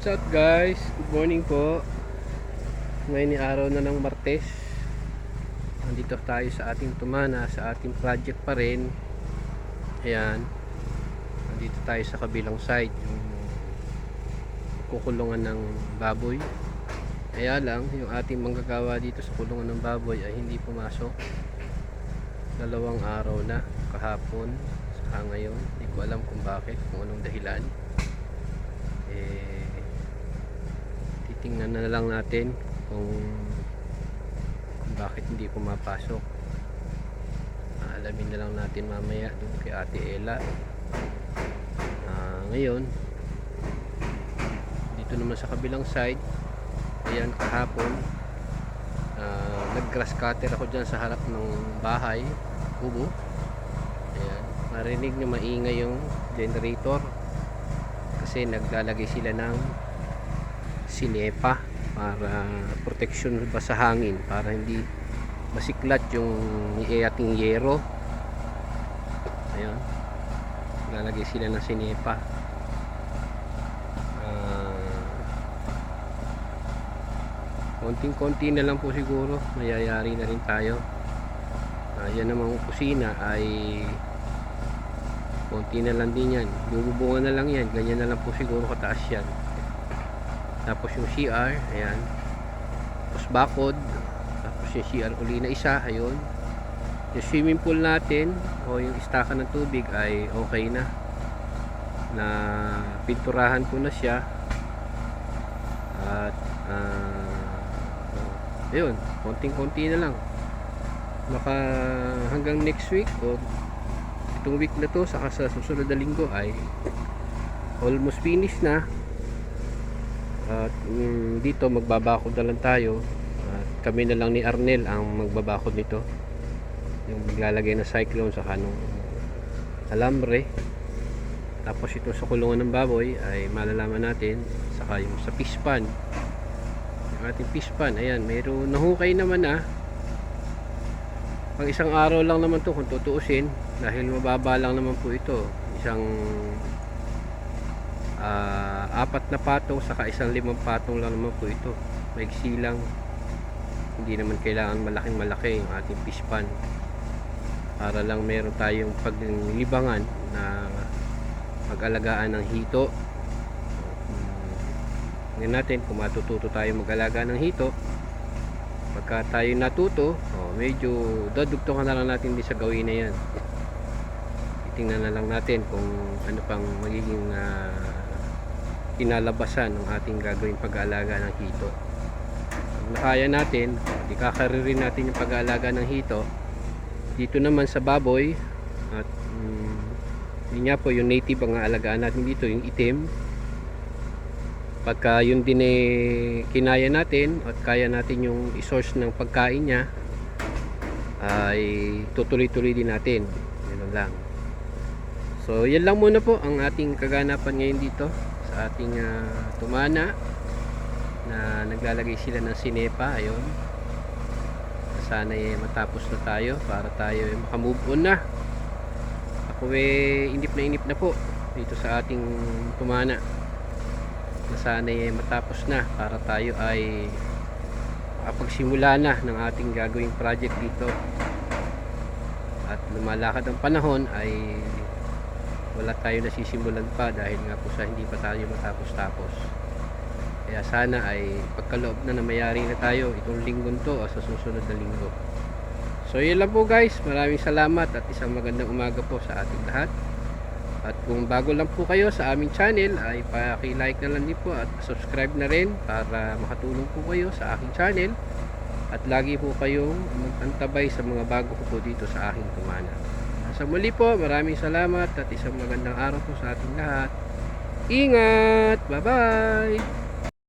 What's up guys? Good morning po. Ngayon ni araw na ng Martes. Nandito tayo sa ating tumana, sa ating project pa rin. Ayan. Nandito tayo sa kabilang side, yung kukulungan ng baboy. Kaya lang, yung ating manggagawa dito sa kulungan ng baboy ay hindi pumasok. 2 araw na, kahapon, saka ngayon. Hindi ko alam kung bakit, kung anong dahilan. Titingnan na lang natin kung bakit hindi pumapasok. Alamin na lang natin mamaya doon kay Ate Ella. Ngayon dito naman sa kabilang side, ayan, kahapon nag grass cutter ako dyan sa harap ng bahay, kubo. Ayan, marinig nyo maingay yung generator kasi naglalagay sila ng sinepa para protection ba sa hangin, para hindi masiklat yung ating yero. Ayan, naglalagay sila ng sinepa. Konting-konti na lang po siguro, mayayari na rin tayo. Yan namang kusina ay konti na lang din yan, bububungan na lang yan, ganyan na lang po siguro kataas yan. Tapos yung CR, ayan, tapos bakod, tapos yung CR uli na isa, ayun. Yung swimming pool natin o yung istaka ng tubig ay okay na, na pinturahan ko na siya. At ayun, konting-konti na lang, maka hanggang next week o itong week na to, saka sa susunod na linggo ay almost finish na. At dito magbabakod na lang tayo. At kami na lang ni Arnel ang magbabakod nito, yung maglalagay na cyclone sa kanong alambre. Tapos ito sa kulungan ng baboy ay malalaman natin, saka yung sa pispan, yung ating pispan, ayan, mayroon nahukay naman na. Pang isang araw lang naman to kung tutuusin, dahil mababa lang naman po ito, isang 4 na patong saka isang 5 patong lang naman po ito, maigsi lang, hindi naman kailangan malaking malaki yung ating pispan, para lang meron tayong paglibangan na mag-alagaan ng hito. Ngayon natin kung matututo tayo mag-alaga ng hito. Pagka tayo natuto, medyo dadugtungan na lang natin din sa gawin na yan. Tingnan na lang natin kung ano pang magiging kinalabasan ng ating gagawing pag-aalaga ng hito. Kung nakaya natin, di kakaririn natin yung pag-aalaga ng hito dito naman sa baboy. At yun nga po, yung native ang aalagaan natin dito, yung itim. Pagka yun din kinaya natin at kaya natin yung i-source ng pagkain niya, ay tutuloy-tuloy din natin. Yun lang. So yan lang muna po ang ating kaganapan ngayon dito sa ating tumana, na naglalagay sila ng sinepa. Ayun, sana matapos na tayo para tayo makamove on na. Ako inip na po dito sa ating tumana, na sana matapos na para tayo ay makapagsimula na ng ating gagawing project dito. At lumalakad ang panahon ay wala tayo nasisimulan pa, dahil nga po sa hindi pa tayo matapos-tapos. Kaya sana ay pagkaloob na mayari na tayo itong linggong to o sa susunod na linggo. So yun lang po guys, maraming salamat at isang magandang umaga po sa ating lahat. At kung bago lang po kayo sa aming channel, ay paki-like na lang din po at subscribe na rin para makatulong po kayo sa aking channel. At lagi po kayong mag-antabay sa mga bago ko po dito sa aking tumana. Sa muli po, maraming salamat at isang magandang araw po sa ating lahat. Ingat! Bye-bye!